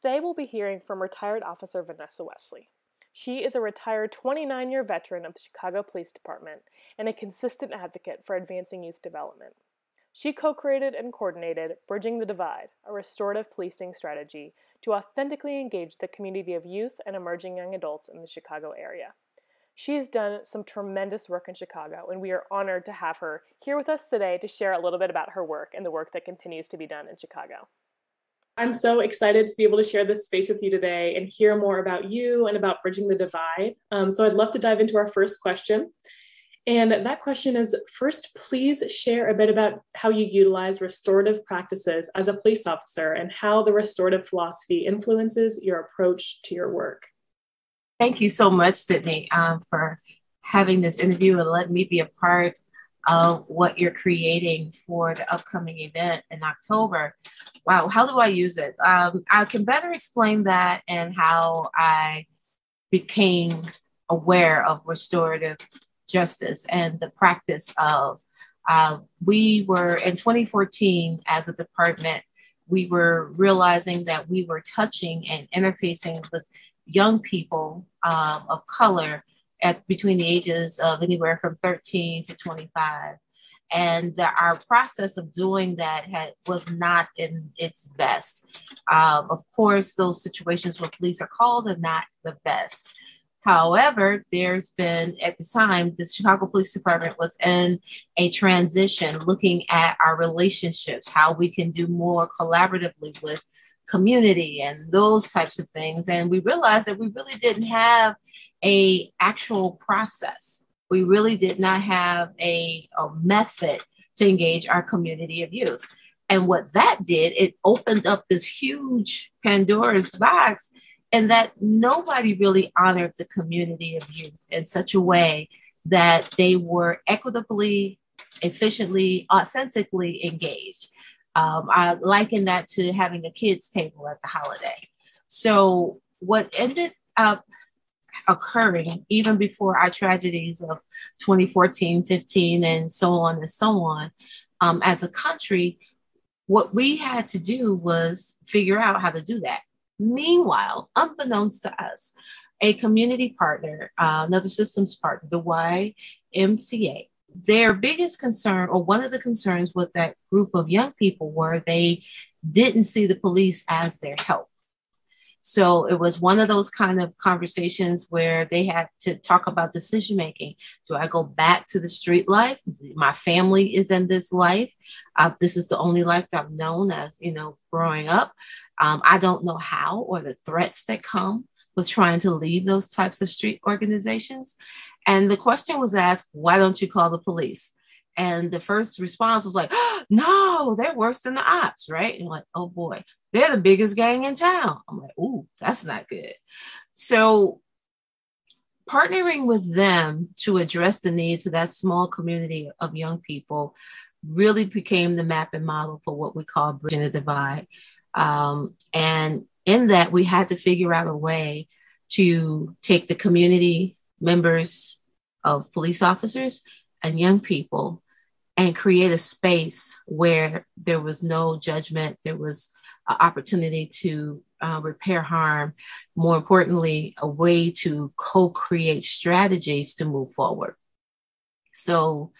Today we'll be hearing from retired officer Vanessa Westley. She is a retired 29-year veteran of the Chicago Police Department and a consistent advocate for advancing youth development. She co-created and coordinated Bridging the Divide, a restorative policing strategy to authentically engage the community of youth and emerging young adults in the Chicago area. She has done some tremendous work in Chicago, and we are honored to have her here with us today to share a little bit about her work and the work that continues to be done in Chicago. I'm so excited to be able to share this space with you today and hear more about you and about Bridging the Divide. So I'd love to dive into our first question. And that question is, first, please share a bit about how you utilize restorative practices as a police officer and how the restorative philosophy influences your approach to your work. Thank you so much, Sydney, for having this interview and letting me be a part of what you're creating for the upcoming event in October. Wow, how do I use it? I can better explain that and how I became aware of restorative justice and the practice of, we were in 2014 as a department, we were realizing that we were touching and interfacing with young people of color between the ages of anywhere from 13 to 25. And our process of doing that was not in its best. Of course, those situations where police are called are not the best. However, there's been, at the time, the Chicago Police Department was in a transition looking at our relationships, how we can do more collaboratively with community and those types of things. And we realized that we really didn't have a actual process. We really did not have a method to engage our community of youth. And what that did, it opened up this huge Pandora's box, and that nobody really honored the community of youth in such a way that they were equitably, efficiently, authentically engaged. I liken that to having a kids' table at the holiday. So what ended up occurring even before our tragedies of 2014, 15, and so on, as a country, what we had to do was figure out how to do that. Meanwhile, unbeknownst to us, a community partner, another systems partner, the YMCA, their biggest concern, or one of the concerns with that group of young people, were they didn't see the police as their help. So it was one of those kind of conversations where they had to talk about decision making. Do I go back to the street life? My family is in this life. This is the only life that I've known as, growing up. I don't know how, or the threats that come with trying to leave those types of street organizations. And the question was asked, why don't you call the police? And the first response was like, oh, no, they're worse than the ops, right? And like, oh boy, they're the biggest gang in town. I'm like, ooh, that's not good. So partnering with them to address the needs of that small community of young people really became the map and model for what we call Bridging the Divide. And in that, we had to figure out a way to take the community members of police officers and young people and create a space where there was no judgment, there was an opportunity to repair harm, more importantly, a way to co-create strategies to move forward. So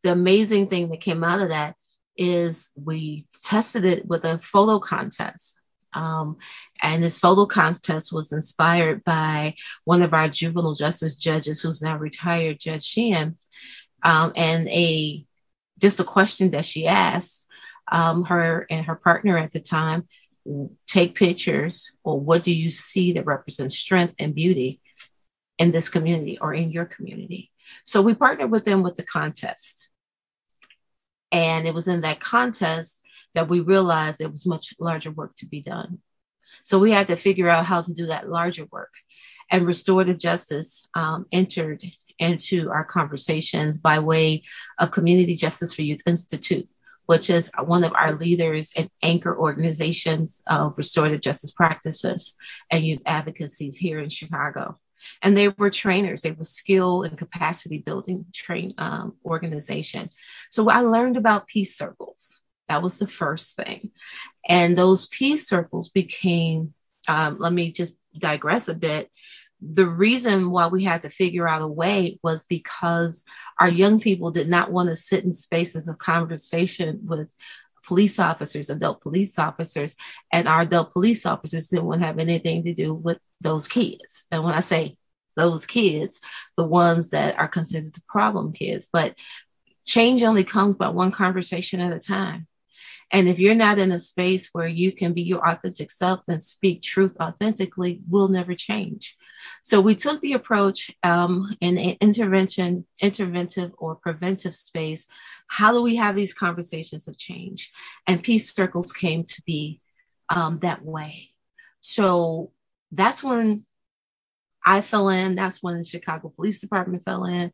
the amazing thing that came out of that is we tested it with a photo contest. And this photo contest was inspired by one of our juvenile justice judges, who's now retired, Judge Sheehan, and just a question that she asked her and her partner at the time: take pictures, or what do you see that represents strength and beauty in this community or in your community? So we partnered with them with the contest. And it was in that contest that we realized there was much larger work to be done. So we had to figure out how to do that larger work. And Restorative Justice entered into our conversations by way of Community Justice for Youth Institute, which is one of our leaders and anchor organizations of restorative justice practices and youth advocacies here in Chicago. And they were trainers. They were skill and capacity building organization. So I learned about peace circles. That was the first thing. And those peace circles became let me just digress a bit. The reason why we had to figure out a way was because our young people did not want to sit in spaces of conversation with police officers, adult police officers, and our adult police officers didn't want to have anything to do with those kids. And when I say those kids, the ones that are considered the problem kids, but change only comes by one conversation at a time. And if you're not in a space where you can be your authentic self and speak truth authentically, we'll never change. So we took the approach in an interventive or preventive space. How do we have these conversations of change? And peace circles came to be that way. So that's when I fell in. That's when the Chicago Police Department fell in.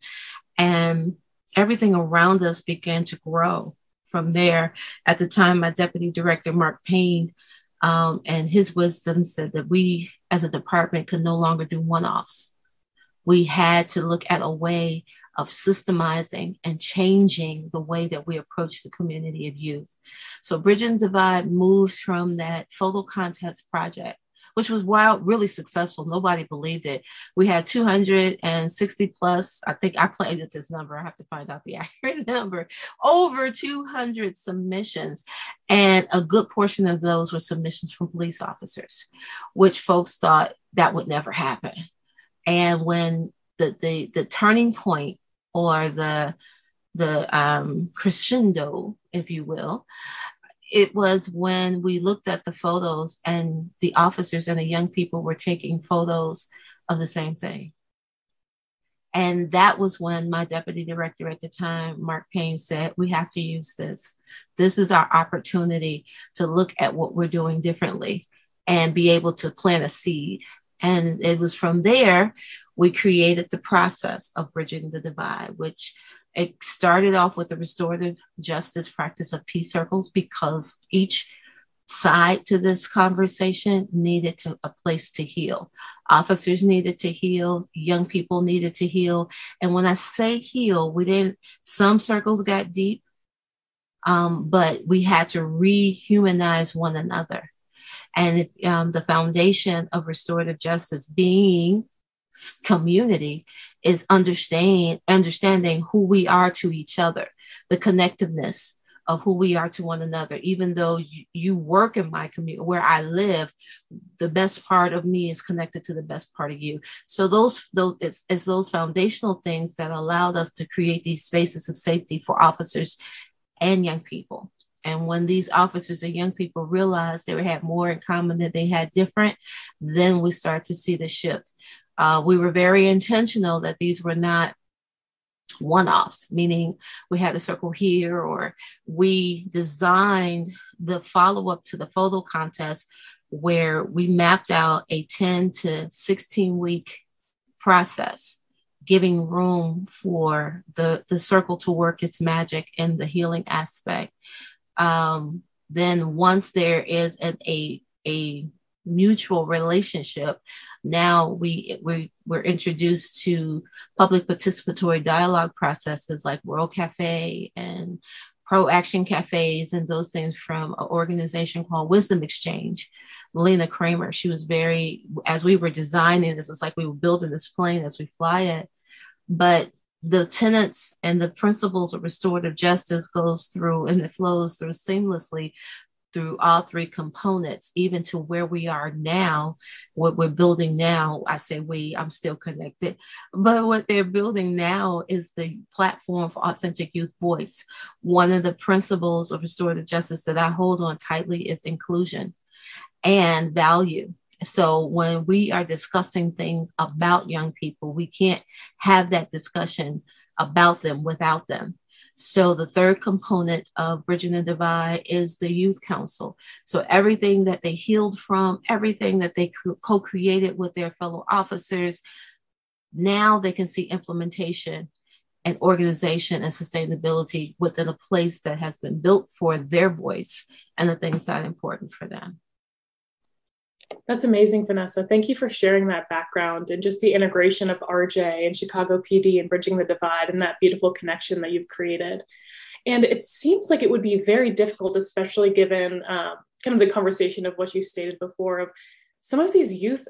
And everything around us began to grow. From there, at the time, my deputy director, Mark Payne, and his wisdom said that we as a department could no longer do one-offs. We had to look at a way of systemizing and changing the way that we approach the community of youth. So Bridging the Divide moved from that photo contest project, which was really successful. Nobody believed it. We had 260 plus, I think I played with this number. I have to find out the accurate number, over 200 submissions. And a good portion of those were submissions from police officers, which folks thought that would never happen. And when the turning point or the crescendo, if you will, it was when we looked at the photos and the officers and the young people were taking photos of the same thing. And that was when my deputy director at the time, Mark Payne, said, we have to use this. This is our opportunity to look at what we're doing differently and be able to plant a seed. And it was from there, we created the process of Bridging the Divide, which it started off with the restorative justice practice of peace circles, because each side to this conversation needed a place to heal. Officers needed to heal, young people needed to heal. And when I say heal, some circles got deep, but we had to rehumanize one another. And the foundation of restorative justice being community is understanding who we are to each other, the connectiveness of who we are to one another. Even though you work in my community where I live, the best part of me is connected to the best part of you. So it's those foundational things that allowed us to create these spaces of safety for officers and young people. And when these officers and young people realized they had more in common than they had different, then we start to see the shift. We were very intentional that these were not one-offs, meaning we had a circle here, or we designed the follow-up to the photo contest where we mapped out a 10 to 16 week process, giving room for the circle to work its magic in the healing aspect. Then once there is a mutual relationship, now we're introduced to public participatory dialogue processes like World Cafe and Pro Action Cafes and those things from an organization called Wisdom Exchange. Melina Kramer, she was as we were designing this, it's like we were building this plane as we fly it, but the tenets and the principles of restorative justice goes through and it flows through seamlessly through all three components, even to where we are now, what we're building now. I say I'm still connected, but what they're building now is the platform for authentic youth voice. One of the principles of restorative justice that I hold on tightly is inclusion and value. So when we are discussing things about young people, we can't have that discussion about them without them. So the third component of Bridging the Divide is the youth council. So everything that they healed from, everything that they co-created with their fellow officers, now they can see implementation and organization and sustainability within a place that has been built for their voice and the things that are important for them. That's amazing, Vanessa. Thank you for sharing that background and just the integration of RJ and Chicago PD and Bridging the Divide and that beautiful connection that you've created. And it seems like it would be very difficult, especially given kind of the conversation of what you stated before of some of these youth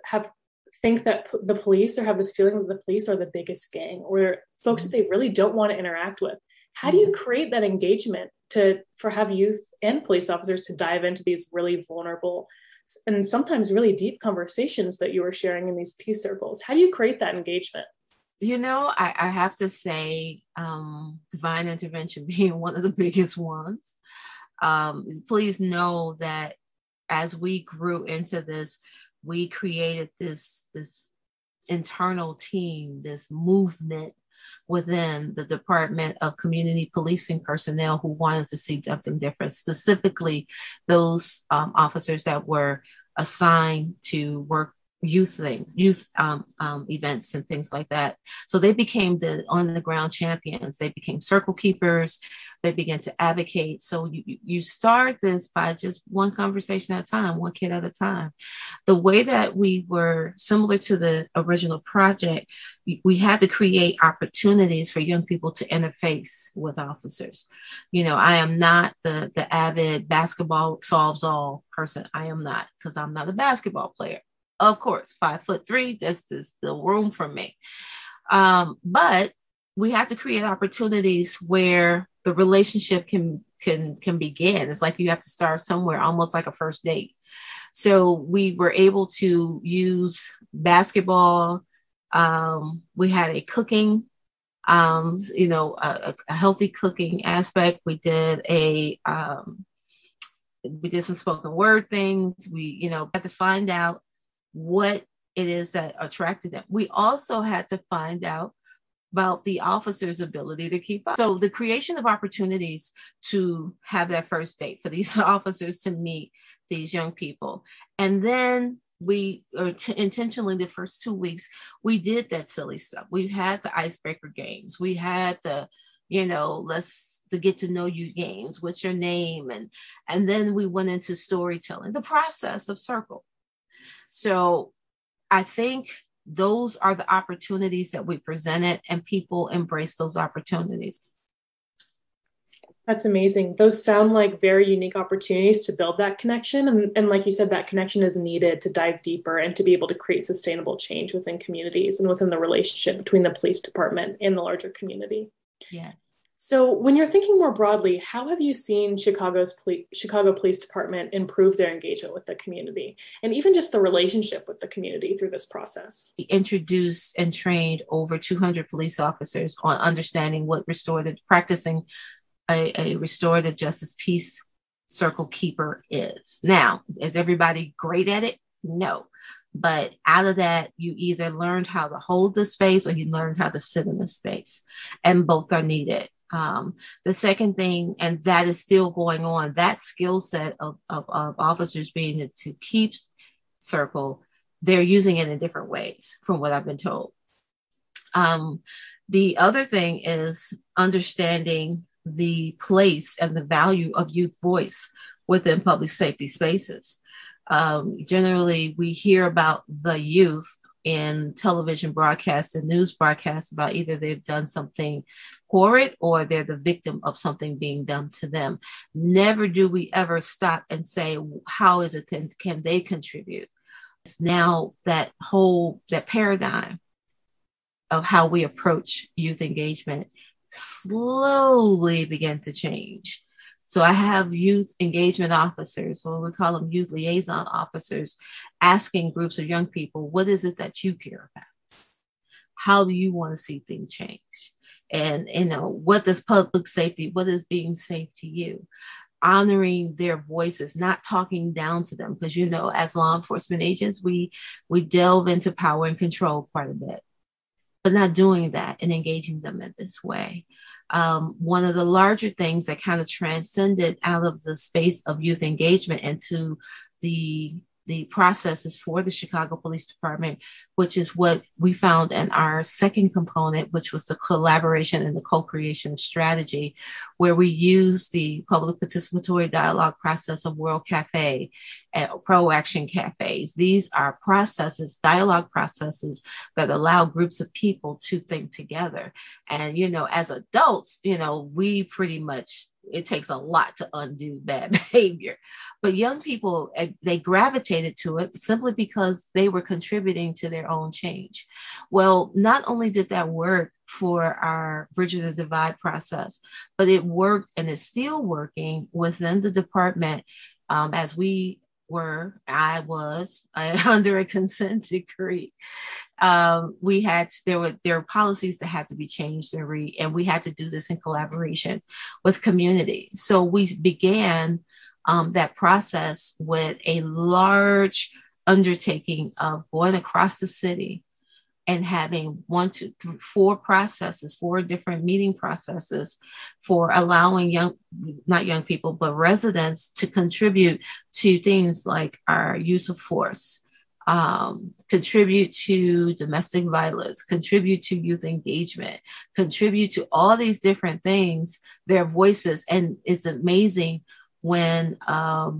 think that the police, or have this feeling that the police are the biggest gang, or folks that they really don't want to interact with. How do you create that engagement for have youth and police officers to dive into these really vulnerable and sometimes really deep conversations that you were sharing in these peace circles? How do you create that engagement? I have to say, divine intervention being one of the biggest ones. Please know that as we grew into this, we created this internal team, this movement within the Department of Community Policing personnel who wanted to see something different, specifically those officers that were assigned to work youth events and things like that. So they became the on the ground champions. They became circle keepers. They began to advocate. So you start this by just one conversation at a time, one kid at a time. The way that we were similar to the original project, we had to create opportunities for young people to interface with officers. I am not the avid basketball solves all person. I am not, because I'm not a basketball player. Of course, 5'3", that's just the room for me. But we have to create opportunities where the relationship can begin. It's like you have to start somewhere, almost like a first date. So we were able to use basketball. We had a cooking, a healthy cooking aspect. We did some spoken word things. We, had to find out what it is that attracted them. We also had to find out about the officer's ability to keep up. So the creation of opportunities to have that first date for these officers to meet these young people. And then we intentionally, the first 2 weeks, we did that silly stuff. We had the icebreaker games. We had the, the get to know you games. What's your name? And then we went into storytelling, the process of circle. So I think those are the opportunities that we presented, and people embrace those opportunities. That's amazing. Those sound like very unique opportunities to build that connection. And like you said, that connection is needed to dive deeper and to be able to create sustainable change within communities and within the relationship between the police department and the larger community. Yes. So when you're thinking more broadly, how have you seen Chicago Police Department improve their engagement with the community and even just the relationship with the community through this process? We introduced and trained over 200 police officers on understanding what practicing a restorative justice peace circle keeper is. Now, is everybody great at it? No. But out of that, you either learned how to hold the space or you learned how to sit in the space, and both are needed. The second thing, and that is still going on, that skill set of officers being able to keep circle, they're using it in different ways from what I've been told. The other thing is understanding the place and the value of youth voice within public safety spaces. Generally, we hear about the youth in television broadcasts and news broadcasts about either they've done something horrid or they're the victim of something being done to them. Never do we ever stop and say, how is it that can they contribute? It's now that paradigm of how we approach youth engagement slowly began to change. So I have youth engagement officers, or we call them youth liaison officers, asking groups of young people, what is it that you care about? How do you want to see things change? And, what does public safety, what is being safe to you? Honoring their voices, not talking down to them, because, as law enforcement agents, we delve into power and control quite a bit, but not doing that and engaging them in this way. One of the larger things that kind of transcended out of the space of youth engagement into the processes for the Chicago Police Department, which is what we found in our second component, which was the collaboration and the co-creation of strategy, where we use the public participatory dialogue process of World Cafe and Pro Action Cafes. These are processes, dialogue processes that allow groups of people to think together. And, as adults, we pretty much it takes a lot to undo bad behavior. But young people, they gravitated to it simply because they were contributing to their own change. Well, not only did that work for our Bridging the Divide process, but it worked and is still working within the department as I was under a consent decree. There were policies that had to be changed and we had to do this in collaboration with community. So we began that process with a large undertaking of going across the city and having 1, 2, 3, 4 processes, 4 different meeting processes for allowing not young people, but residents to contribute to things like our use of force, contribute to domestic violence, contribute to youth engagement, contribute to all these different things, their voices. And it's amazing when a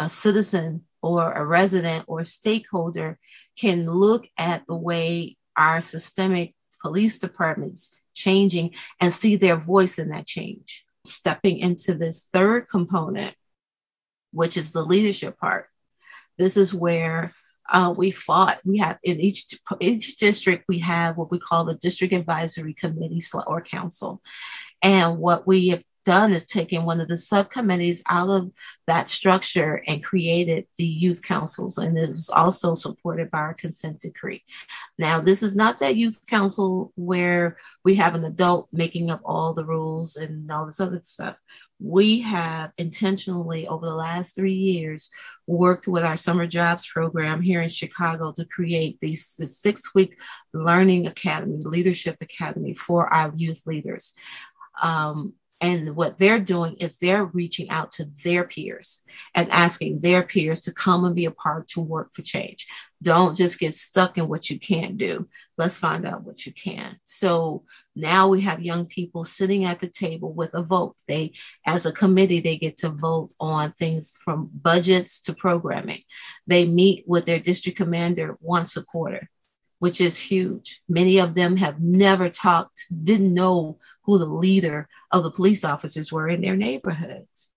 citizen or a resident or stakeholder can look at the way our systemic police departments changing and see their voice in that change. Stepping into this third component, which is the leadership part. This is where we fought. We have in each district, we have what we call the district advisory committee or council. And what we have done is taken one of the subcommittees out of that structure and created the youth councils. And it was also supported by our consent decree. Now, this is not that youth council where we have an adult making up all the rules and all this other stuff. We have intentionally, over the last 3 years, worked with our summer jobs program here in Chicago to create this 6-week learning academy, leadership academy for our youth leaders. And what they're doing is they're reaching out to their peers and asking their peers to come and be a part to work for change. Don't just get stuck in what you can't do. Let's find out what you can. So now we have young people sitting at the table with a vote. They, as a committee, they get to vote on things from budgets to programming. They meet with their district commander once a quarter, which is huge. Many of them have never talked, didn't know who the leader of the police officers were in their neighborhoods,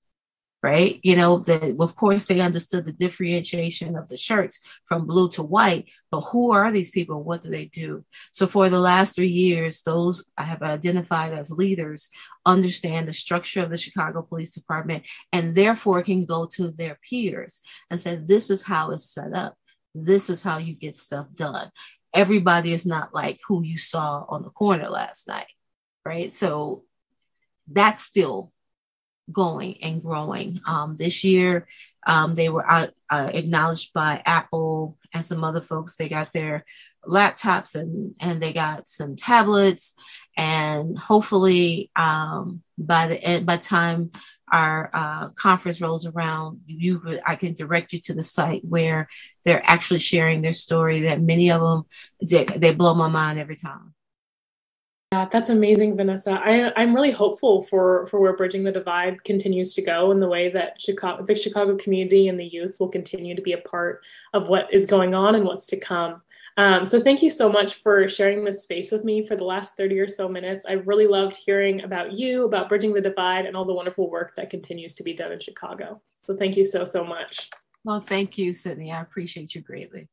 right? You know, of course, they understood the differentiation of the shirts from blue to white, but who are these people? What do they do? So for the last 3 years, those I have identified as leaders understand the structure of the Chicago Police Department and therefore can go to their peers and say, this is how it's set up. This is how you get stuff done. Everybody is not like who you saw on the corner last night, right? So that's still going and growing. This year, they were acknowledged by Apple and some other folks. They got their laptops and they got some tablets, and hopefully by the time our conference rolls around, I can direct you to the site where they're actually sharing their story. That many of them, they blow my mind every time. Yeah, that's amazing, Vanessa. I'm really hopeful for where Bridging the Divide continues to go, and the way that the Chicago community and the youth will continue to be a part of what is going on and what's to come. So thank you so much for sharing this space with me for the last 30 or so minutes. I really loved hearing about you, about Bridging the Divide, and all the wonderful work that continues to be done in Chicago. So thank you so much. Well, thank you, Sydney. I appreciate you greatly.